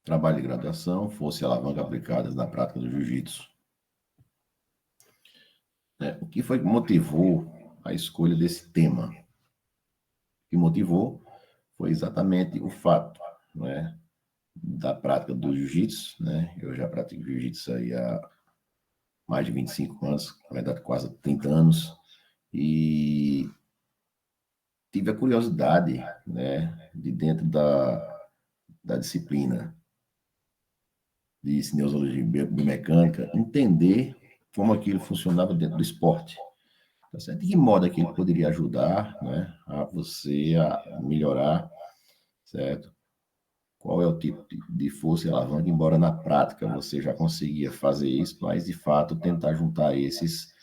trabalho de graduação, força e alavanca aplicadas na prática do jiu-jitsu. O que foi que motivou a escolha desse tema? O que motivou foi exatamente o fato, né, da prática do jiu-jitsu, né? Eu já pratico jiu-jitsu aí há mais de 25 anos, na verdade quase 30 anos, e tive a curiosidade, né, de dentro da disciplina de cinesiologia biomecânica, entender como aquilo funcionava dentro do esporte. Tá certo? De que modo aquilo poderia ajudar, né, a você a melhorar, certo? Qual é o tipo de força e alavanca, embora na prática você já conseguia fazer isso, mas de fato tentar juntar esses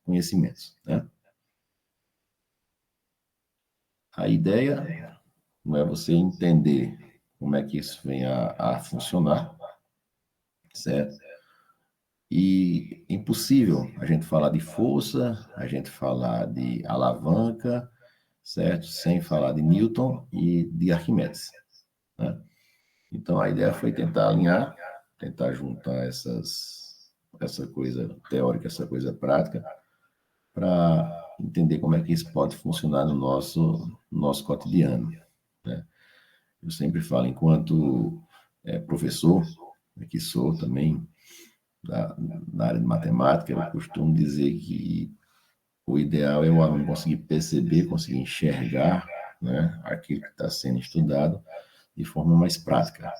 conhecimentos, né? A ideia não é você entender como é que isso vem a funcionar, certo? E é impossível a gente falar de força, a gente falar de alavanca, certo? Sem falar de Newton e de Arquimedes, né? Então a ideia foi tentar alinhar, tentar juntar essa coisa teórica, essa coisa prática, para entender como é que isso pode funcionar no nosso cotidiano, né? Eu sempre falo, enquanto professor, que sou também na área de matemática, eu costumo dizer que o ideal é o aluno conseguir perceber, conseguir enxergar, né, aquilo que está sendo estudado de forma mais prática.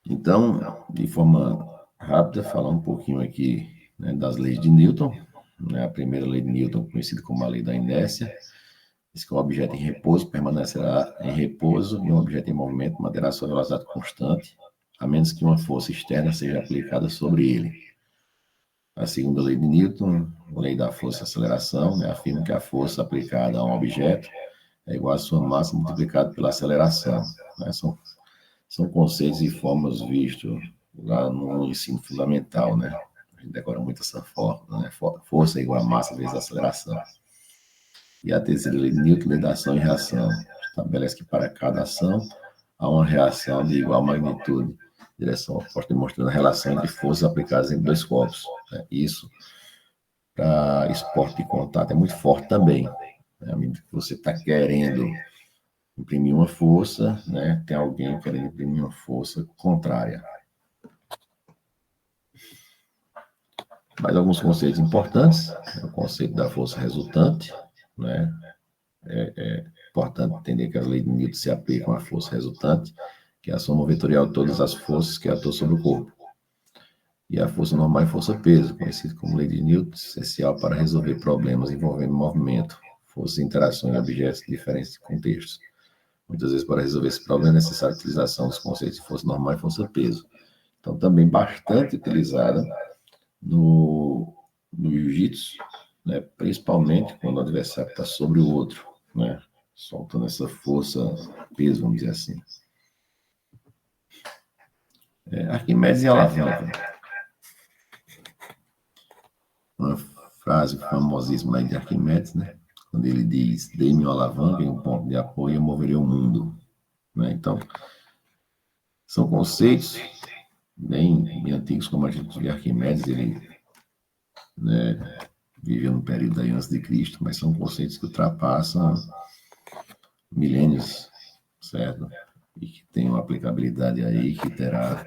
Então, de forma rápida, falar um pouquinho aqui, né, das leis de Newton, né? A primeira lei de Newton, conhecida como a lei da inércia, diz que um objeto em repouso permanecerá em repouso e um objeto em movimento manterá sua velocidade constante, a menos que uma força externa seja aplicada sobre ele. A segunda lei de Newton, a lei da força e aceleração, né, afirma que a força aplicada a um objeto é igual à sua massa multiplicada pela aceleração, né? São conceitos e formas vistos lá no ensino fundamental, né? A gente decora muito essa fórmula, né? Força é igual a massa vezes a aceleração. E a terceira lei de Newton, lei da ação e reação, estabelece que para cada ação há uma reação de igual magnitude, direção oposta, demonstrando a relação entre forças aplicadas em dois corpos, né? Isso, para esporte de contato, é muito forte também, né? À medida que você está querendo imprimir uma força, né, tem alguém querendo imprimir uma força contrária. Mas alguns conceitos importantes, né, o conceito da força resultante, né? É importante entender que as leis de Newton se aplicam à força resultante, que é a soma vetorial de todas as forças que atuam sobre o corpo. E a força normal e força-peso, conhecida como lei de Newton, essencial para resolver problemas envolvendo movimento, forças e interações de objetos de diferentes contextos. Muitas vezes, para resolver esse problema, é necessária a utilização dos conceitos de força normal e força-peso. Então, também bastante utilizada no jiu-jitsu, né? Principalmente quando o adversário está sobre o outro, né? Soltando essa força-peso, vamos dizer assim. Arquimedes e alavanca. Uma frase famosíssima de Arquimedes, né? Quando ele diz: dê-me uma alavanca e um ponto de apoio, eu moverei o mundo. Né? Então, são conceitos bem antigos, como a gente vê Arquimedes, ele, né, viveu no período aí antes de Cristo, mas são conceitos que ultrapassam milênios, certo? E que tem uma aplicabilidade aí que terá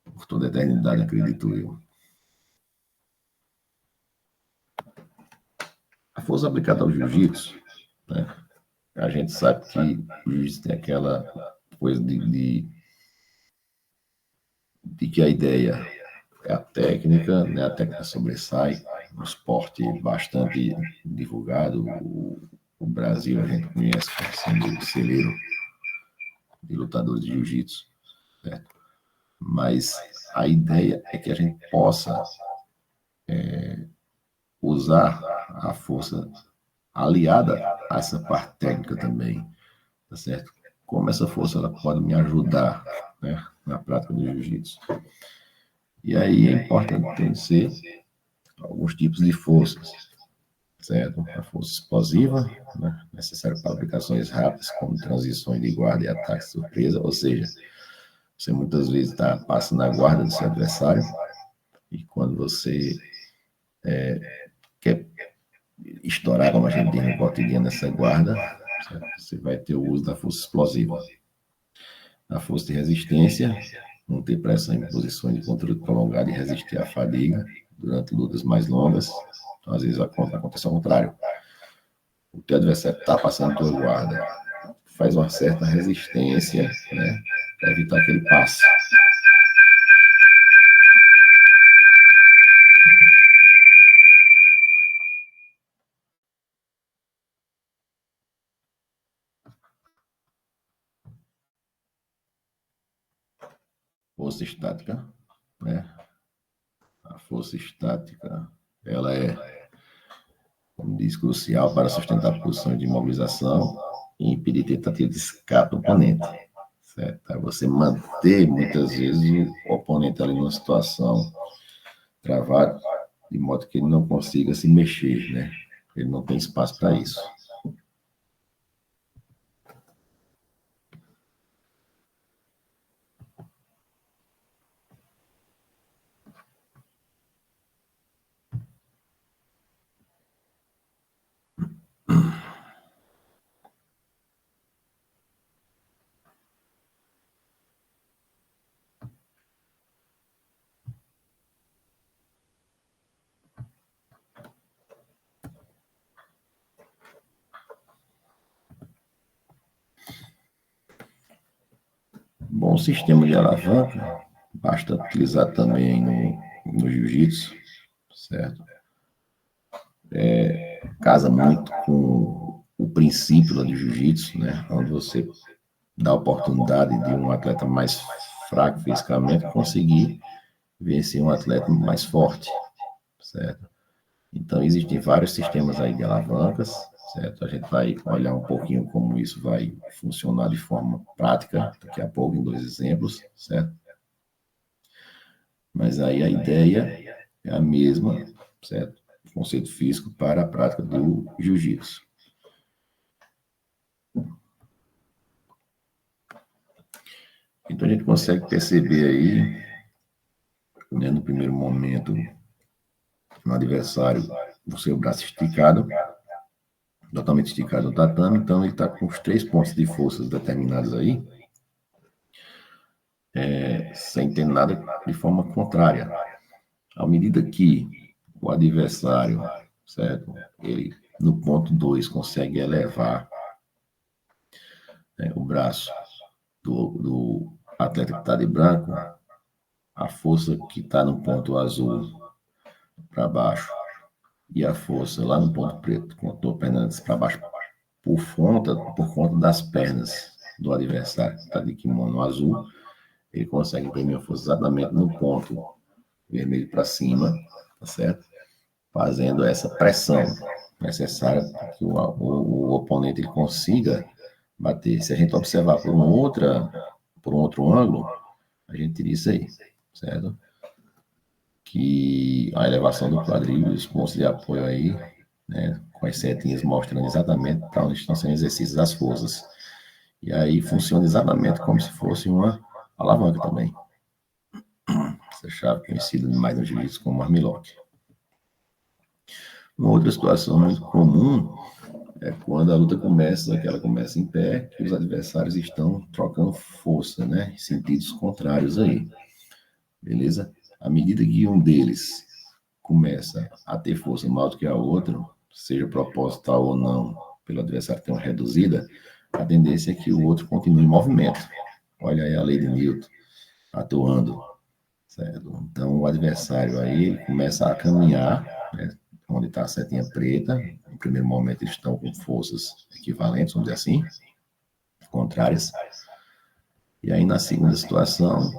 por toda a eternidade, acredito eu. A força aplicada ao jiu-jitsu, né? A gente sabe que o jiu-jitsu tem aquela coisa de que a ideia é a técnica, né? A técnica sobressai, um esporte bastante divulgado. O Brasil a gente conhece como sendo celeiro de lutadores de jiu-jitsu, certo? Mas a ideia é que a gente possa usar a força aliada a essa parte técnica também, tá certo? Como essa força ela pode me ajudar, né, na prática do jiu-jitsu. E aí é importante conhecer alguns tipos de forças, certo? A força explosiva, né, necessário para aplicações rápidas, como transições de guarda e ataque surpresa, ou seja, você muitas vezes está passando a guarda do seu adversário, e quando você quer estourar, como a gente diz no cotidiano, essa guarda, você vai ter o uso da força explosiva. A força de resistência, não ter pressão em posições de controle prolongado e resistir à fadiga durante lutas mais longas. Então, às vezes, acontece ao contrário. O teu adversário está passando a tua guarda, faz uma certa resistência, né, para evitar que ele passe. Força estática, né? A força estática, ela é, como diz, crucial para sustentar posições de imobilização e impedir tentativa de escape do oponente. Certo? Para você manter, muitas vezes, o oponente ali numa situação travada, de modo que ele não consiga se mexer, né? Ele não tem espaço para isso. Bom sistema de alavanca, basta utilizar também no jiu-jitsu, certo? Casa muito com o princípio do jiu-jitsu, né? Onde você dá a oportunidade de um atleta mais fraco fisicamente conseguir vencer um atleta mais forte, certo? Então, existem vários sistemas aí de alavancas, certo? A gente vai olhar um pouquinho como isso vai funcionar de forma prática daqui a pouco, em 2 exemplos, certo? Mas aí a ideia é a mesma, certo? O conceito físico para a prática do jiu-jitsu. Então, a gente consegue perceber aí, né, no primeiro momento, no adversário, o seu braço esticado, totalmente esticado no tatame, então ele está com os 3 pontos de forças determinados aí, sem ter nada de forma contrária. À medida que o adversário, certo, ele no ponto 2 consegue elevar, né, o braço do atleta que está de branco, a força que está no ponto azul para baixo e a força lá no ponto preto, com a perna para baixo, por conta das pernas do adversário que está de kimono azul, ele consegue imprimir a força exatamente no ponto vermelho para cima, tá certo? Fazendo essa pressão necessária para que o oponente ele consiga bater. Se a gente observar por um outro ângulo, a gente teria isso aí, certo? Que a elevação do quadril e os pontos de apoio aí, né, com as setinhas mostrando exatamente para onde estão sendo exercícios das forças. E aí funciona exatamente como se fosse uma alavanca também. Essa chave conhecida mais no jiu-jitsu como armlock. Uma outra situação muito comum é quando a luta começa, que ela começa em pé, que os adversários estão trocando força, né, em sentidos contrários aí. Beleza? À medida que um deles começa a ter força maior do que a outra, seja proposital ou não, pelo adversário ter uma reduzida, a tendência é que o outro continue em movimento. Olha aí a lei de Newton atuando, certo? Então o adversário aí começa a caminhar, né, onde está a setinha preta. No primeiro momento eles estão com forças equivalentes, vamos dizer assim, contrárias. E aí na segunda situação,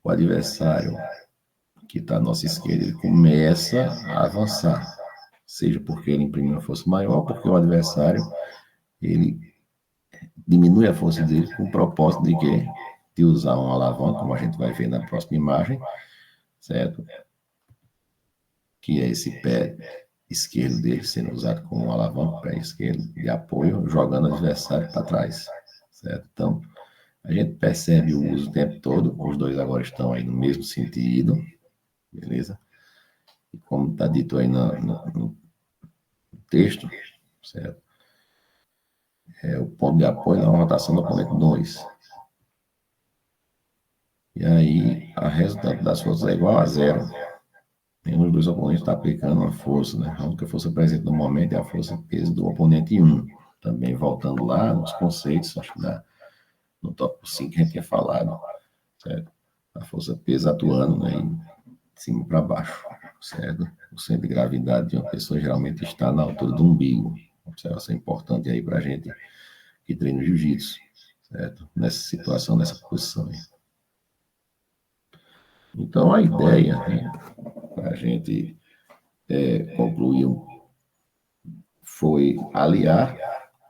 o adversário que está à nossa esquerda, ele começa a avançar, seja porque ele imprime uma força maior, ou porque o adversário ele diminui a força dele com o propósito de quê? De usar uma alavanca, como a gente vai ver na próxima imagem, certo? Que é esse pé esquerdo dele sendo usado como um alavanca, pé esquerdo de apoio, jogando o adversário para trás, certo? Então, a gente percebe o uso o tempo todo, os dois agora estão aí no mesmo sentido, beleza? E como está dito aí no texto, certo? O ponto de apoio na rotação do oponente 2. E aí, a resultado das forças é igual a zero. Nenhum dos dois oponentes está aplicando uma força, né? A única força presente no momento é a força peso do oponente 1. Também voltando lá nos conceitos, acho que no tópico 5 a gente tinha falado, certo? A força peso atuando, né, de cima para baixo, certo? O centro de gravidade de uma pessoa geralmente está na altura do umbigo. Observação importante aí para a gente que treina jiu-jitsu, certo? Nessa situação, nessa posição aí. Então, a ideia, né, para a gente concluir foi aliar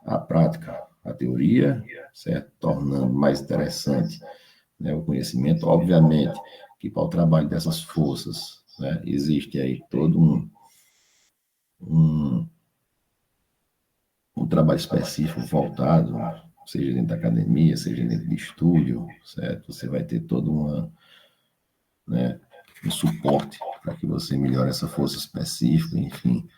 a prática, a teoria, certo? Tornando mais interessante, né, o conhecimento. Obviamente que para o trabalho dessas forças, né, existe aí todo um, um trabalho específico voltado, seja dentro da academia, seja dentro de estúdio, certo? Você vai ter todo né, um suporte para que você melhore essa força específica, enfim.